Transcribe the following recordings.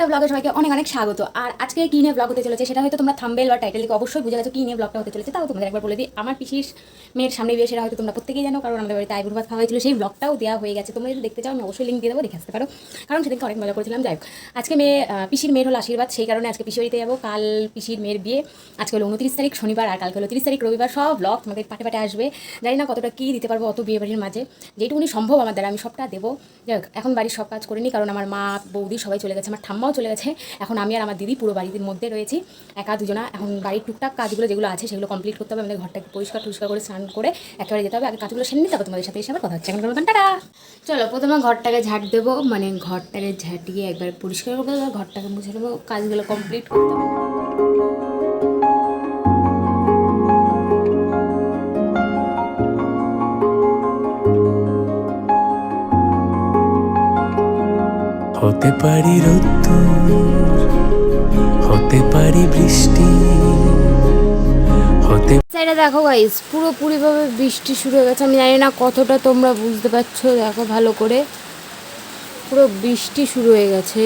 একটা ব্লগে সবাইকে অনেক অনেক স্বাগত। আর আজকে কি নিয়ে ব্লগ হতে চলেছে সেটা হয়তো তোমরা থাম্বনেল বা টাইটেল থেকে অবশ্যই বুঝে গেছো কি নিয়ে ব্লগটা হতে চলেছে। তাও তোমাদের একবার বলে দিই, আমার পিসির মেয়ের সামনে বিয়ে, সেটা হয়তো তোমরা প্রত্যেকেই জানো, কারণ আমাদের বাড়িতে আইবুড়ো ভাত খাওয়া হয়েছিল, সেই ব্লগটাও দেওয়া হয়ে গেছে। তোমরা যদি দেখতে চাও আমি অবশ্যই লিঙ্ক দিয়ে দেবো, দেখে আসতে পারো, কারণ সেদিনকে অনেক মজা করেছিলাম। যাই হোক, আজকে পিসির মেয়ের হলো আশীর্বাদ, সেই কারণে আজকে পিসি বাড়িতে যাবো। কাল পিসির মেয়ের বিয়ে, আজকে হলো 29 তারিখ শনিবার, আর কালকে হলো 30 তারিখ রবিবার। সব ব্লগ তোমাদের পাটে পাটে আসবে। জানি না কতটা কী দিতে পারবো অত বিয়ে বাড়ির মাঝে, যেটুকুনি সম্ভব আমার দ্বারা আমি সবটা দেবো। যাই হোক, এখন বাড়ির সব কাজ করিনি, কারণ আমার মা বৌদি সবাই চলে গেছে, আমার ঠাম্মাও চলে গেছে। এখন আমি আর আমার দিদি পুরো বাড়ির মধ্যে রয়েছি, একা দুজনা। এখন বাড়ির টুকটাক কাজগুলো যেগুলো আছে সেগুলো কমপ্লিট করতে হবে। আমাদের ঘরটাকে পরিষ্কার করে স্নান করে একেবারে যেতে হবে। আগে কাজগুলো সেরে নিতে হবে, তোমাদের সাথে এসে আবার কথা হচ্ছে। এখন টাটা। চলো, প্রথমে ঘরটাকে ঝাঁট দেবো, মানে ঘরটাকে ঝাঁটিয়ে একবার পরিষ্কার করবো, ঘরটাকে মুছে নেবো, কাজগুলো কমপ্লিট করতে হবে। হতে পারি রোদ্দুর, হতে পারি বৃষ্টি, হতে সাইডে দেখো গাইস, পুরোপুরিভাবে বৃষ্টি শুরু হয়ে গেছে। আমি জানি না কতটা তোমরা বুঝতে পারছো, দেখো ভালো করে, পুরো বৃষ্টি শুরু হয়ে গেছে।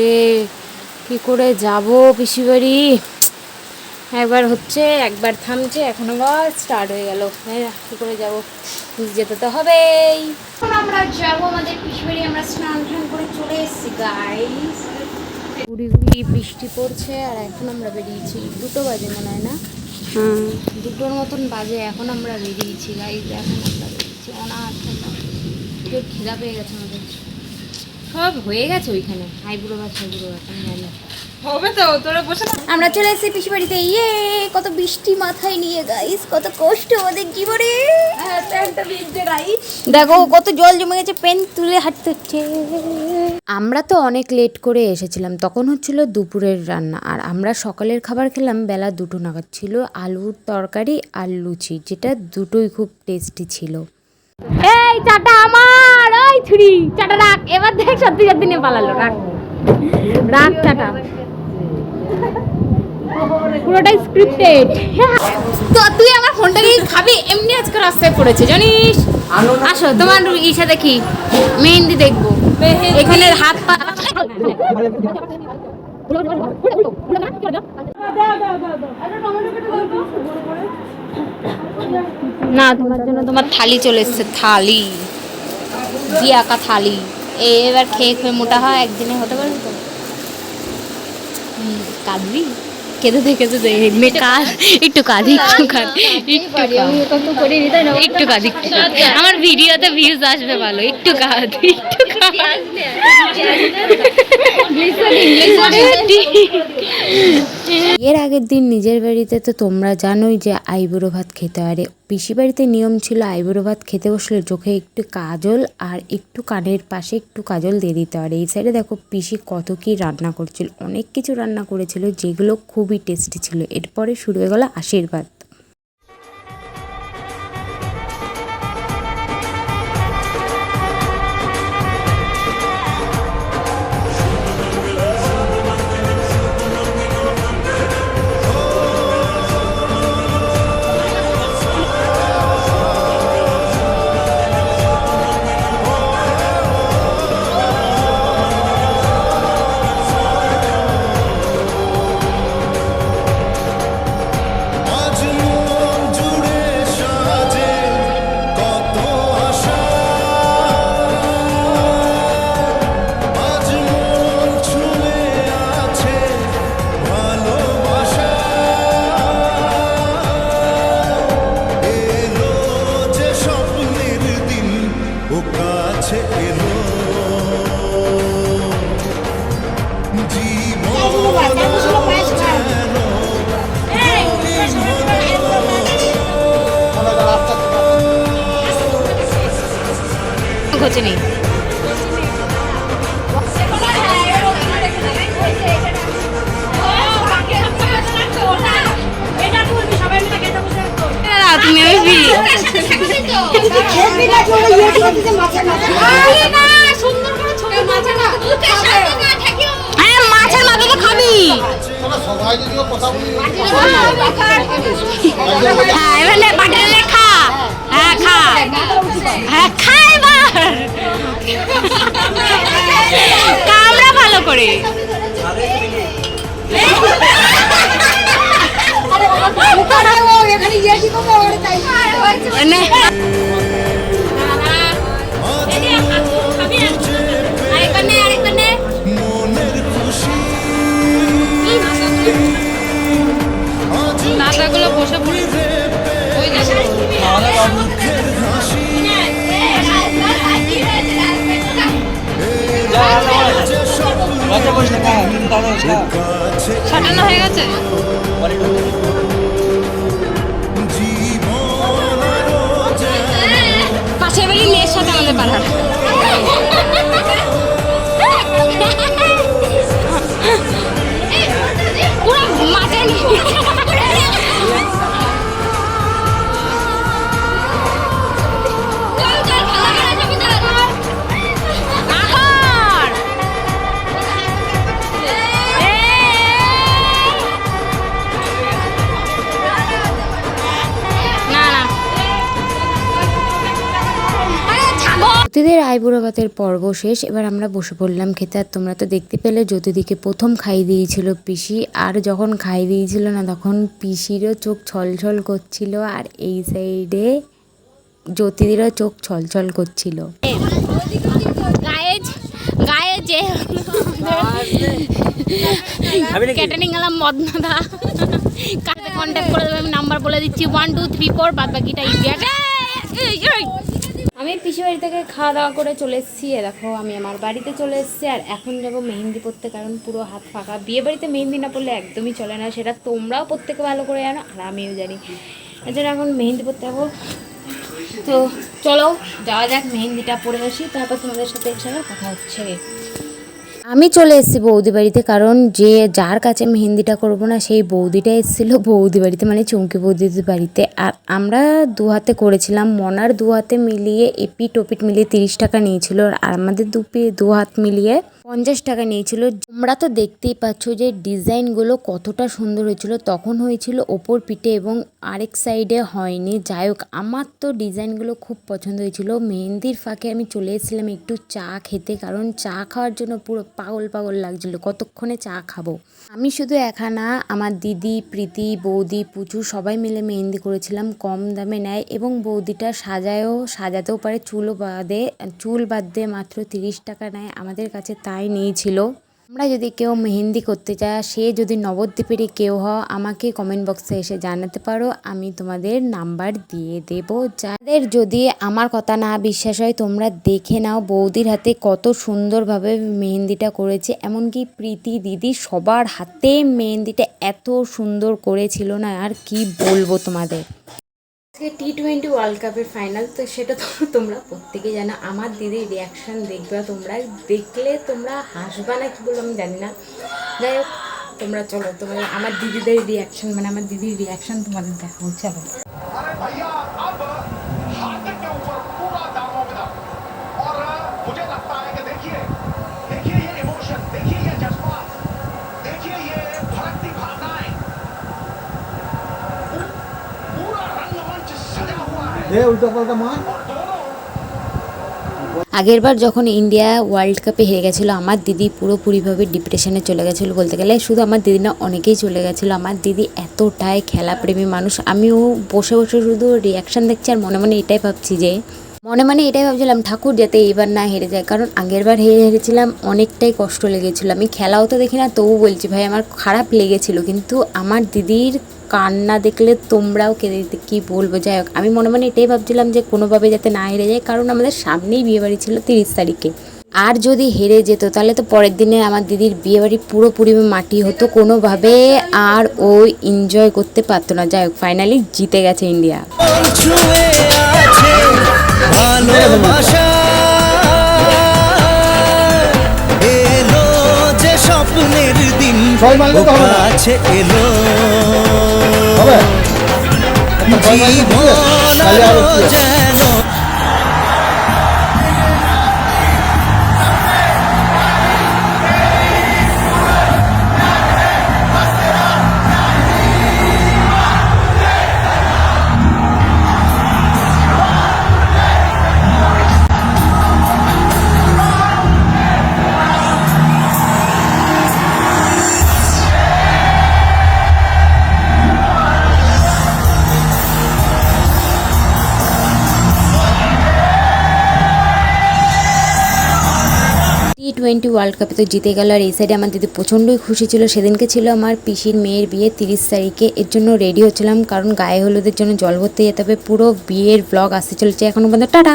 কি করে যাব পিসি বাড়ি? একবার হচ্ছে, একবার থামছে, এখন আবার স্টার্ট হয়ে গেল। কি করে যাব? যেতে তো হবেই। এখন আমরা যাবো আমাদের পিসি বাড়ি। আমরা স্নান টান করে চলে এসেছি গাইস। গুড়ি গুড়ি বৃষ্টি পড়ছে, আর এখন আমরা বেরিয়েছি। 2টো বাজে মনে হয় না? 2টোর মতন বাজে, এখন আমরা বেরিয়েছি গাইস। এখন আমরা বেরিয়েছি, অনেক খিদা পেয়ে গেছে আমাদের। সব হয়ে গেছে ওইখানে, আইবুড়ো ভাত আমি জানি হবে তো, তোরা বসে আমরা চলে এসেছি পিসি বাড়িতে। ইয়ে, কত বৃষ্টি মাথায় নিয়ে গাইস, কত কষ্ট আমাদের জীবনে। দেখো কত জল জমে গেছে, পেন তুলে হাঁটতে হচ্ছে। আমরা তো অনেক লেট করে এসেছিলাম, তখন হচ্ছিল দুপুরের রান্না, আর আমরা সকালের খাবার খেলাম বেলা 2টো নাগাদ। ছিল আলুর তরকারি আর লুচি, যেটা দুটোই খুব টেস্টি ছিল। এই চাটা আমার, ওই ছুরি চাটা রাখ। এবার দেখ সত্যি সত্যি নিয়ে পালালো। রাখ রাখ চাটা, পুরোটাই স্ক্রিপ্টেড। তো তুই আমার ফোনটাকে খাবি এমনি, আজকে রাস্তায় পড়েছে জানিস। আসো, তোমার ইসা দেখি, মেহেন্দি দেখবো। এখানে হাত পা না, তোমার জন্য তোমার থালি চলে এসছে, থালি দিয়ে আঁকা থালি। এবার খেয়ে খেয়ে মোটা হয়, একদিনে হতে পারবে তো? কাঁদবি? কেঁদে দেখে একটু কাঁদি, একটু কাঁদি। আমার ভিডিওতে ভিউজ আসবে ভালো, একটু কাঁদি, এর আগের দিন নিজের বাড়িতে তো তোমরা জানোই যে আইবুড়ো ভাত খেতে হয়। পিসি বাড়িতে নিয়ম ছিল আইবুড়ো ভাত খেতে বসলে চোখে একটু কাজল আর একটু কানের পাশে একটু কাজল দিয়ে দিতে হয়। এই সাইডে দেখো পিসি কত কি রান্না করছিল, অনেক কিছু রান্না করেছিল যেগুলো খুবই টেস্টি ছিল। এরপরে শুরু হয়ে গেল আশীর্বাদ। হচ্ছে নেই তুমি মাছের মাথা তো খাবি। খা, হ্যাঁ খা, হ্যাঁ খা, এবার কামড়া ভালো করে। নে। আরেকবার নে, আরেকবার নে। দাদাগুলো বসে পড়েছে ওই দেখো সাজানো হয়ে গেছে পাশের বাড়ির মেয়ের সাথে আমাদের পাড়ার পুরো মাঠে জ্যোতিদের আইবুড়ো ভাতের পর্ব শেষ। এবার আমরা বসে পড়লাম খেতে। আর তোমরা তো দেখতে পেলে জ্যোতিদিকে প্রথম খাই দিয়েছিল পিসি, আর যখন খাই দিয়েছিল না তখন পিসিরও চোখ ছলছল করছিল, আর এই সাইডে জ্যোতিদিরও চোখ ছলছল করছিল। গায়ে যে ক্যাটারিং গেলাম মদনাদা কাছে কন্ট্যাক্ট করে দেবে, আমি নাম্বার বলে দিচ্ছি 1 2 3 4, বাদ বাকিটা ইন্ডিয়াতে। আমি পিসি বাড়ি থেকে খাওয়া দাওয়া করে চলে এসেছি। দেখো আমি আমার বাড়িতে চলে এসেছি, আর এখন যাবো মেহেন্দি পরতে, কারণ পুরো হাত ফাঁকা। বিয়ে বাড়িতে মেহেন্দি না পরলে একদমই চলে না, সেটা তোমরাও প্রত্যেকে ভালো করে জানো আর আমিও জানি। এর জন্য এখন মেহেন্দি পরতে যাবো। তো চলো যাওয়া যাক, মেহেন্দিটা পরে আসি, তারপর তোমাদের সাথে একসাথে কথা হচ্ছে। আমি চলে এসেছি বৌদি বাড়িতে, কারণ যার কাছে মেহেন্দিটা করবো না সেই বৌদিটা এসেছিলো বৌদি বাড়িতে, মানে চুমকি বৌদিদের বাড়িতে। আর আমরা দু হাতে করেছিলাম, মনার দু হাতে মিলিয়ে এপিট ওপিট মিলিয়ে 30 টাকা নিয়েছিল, আর আমাদের দু হাত মিলিয়ে 50 টাকা নিয়েছিল। তোমরা তো দেখতেই পাচ্ছ যে ডিজাইনগুলো কতটা সুন্দর হয়েছিল। তখন হয়েছিল ওপর পিঠে এবং আরেক সাইডে হয়নি। যাই হোক, আমার তো ডিজাইনগুলো খুব পছন্দ হয়েছিল। মেহেন্দির ফাঁকে আমি চলে এসেছিলাম একটু চা খেতে, কারণ চা খাওয়ার জন্য পুরো পাগল পাগল লাগছিল, কতক্ষণে চা খাবো। আমি শুধু একা না, আমার দিদি, প্রীতি, বৌদি, পুচু সবাই মিলে মেহেন্দি করেছিলাম। কম দামে নেয় এবং বৌদিটা সাজাতেও পারে, চুল বাদ দিয়ে মাত্র 30 টাকা নেয়। আমাদের কাছে তাই নিয়েছিল। তোমরা যদি কেউ মেহেন্দি করতে চাও, সে যদি নবদ্বীপেরই কেউ হও, আমাকে কমেন্ট বক্সে এসে জানাতে পারো, আমি তোমাদের নাম্বার দিয়ে দেব। যাদের যদি আমার কথা না বিশ্বাস হয় তোমরা দেখে নাও বৌদির হাতে কত সুন্দরভাবে মেহেন্দিটা করেছে। এমনকি প্রীতি দিদি সবার হাতে মেহেন্দিটা এত সুন্দর করেছিল না, আর কি বলবো তোমাদের। T20 ওয়ার্ল্ড কাপের ফাইনাল, তো সেটা তো তোমরা প্রত্যেকেই জানো। আমার দিদির রিয়াকশান দেখবে, তোমরা দেখলে তোমরা হাসবা না কি বলবো আমি জানি না। যাই হোক, তোমরা চলো তোমার আমার দিদিদের রিয়াকশান, মানে আমার দিদির রিয়াকশান তোমাদের দেখা হচ্ছে। আগের বার যখন ইন্ডিয়া ওয়ার্ল্ড কাপে হেরে গেছিলো, আমার দিদি পুরোপুরিভাবে ডিপ্রেশনে চলে গেছিলো বলতে গেলে। শুধু আমার দিদি না, অনেকেই চলে গেছিলো। আমার দিদি এতটাই খেলাপ্রেমী মানুষ। আমিও বসে বসে শুধু রিয়াকশান দেখছি, আর মনে মনে এটাই ভাবছিলাম ঠাকুর যাতে এবার না হেরে যায়, কারণ আগের বার হেরেছিলাম, অনেকটাই কষ্ট লেগেছিলো। আমি খেলাও তো দেখি না, তবু বলছি ভাই আমার খারাপ লেগেছিলো। কিন্তু আমার দিদির কান্না দেখলে তোমরাও কেঁদে দিতে, কী বলবো। যাই হোক, আমি মনে মনে এটাই ভাবছিলাম যে কোনোভাবে যাতে না হেরে যায়, কারণ আমাদের সামনেই বিয়েবাড়ি ছিল 30 তারিখে। আর যদি হেরে যেত তাহলে তো পরের দিনে আমার দিদির বিয়েবাড়ি পুরোপুরি মাটি হতো, কোনোভাবে আর ও এনজয় করতে পারতো না। যাই হোক, ফাইনালি জিতে গেছে ইন্ডিয়া। স্বপ্নের দিন আছে এলো, জীবন যেন T20 ওয়ার্ল্ড কাপে তো জিতে গেল, আর এই সাইডে আমার দিদি প্রচণ্ডই খুশি ছিল। সেদিনকে ছিল আমার পিসির মেয়ের বিয়ে 30 তারিখে, এর জন্য রেডি হচ্ছিলাম কারণ গায়ে হলুদের জন্য জল ভরতে যেতে হবে। পুরো বিয়ের ব্লগ আসতে চলেছে এখনো পর্যন্ত। টাটা।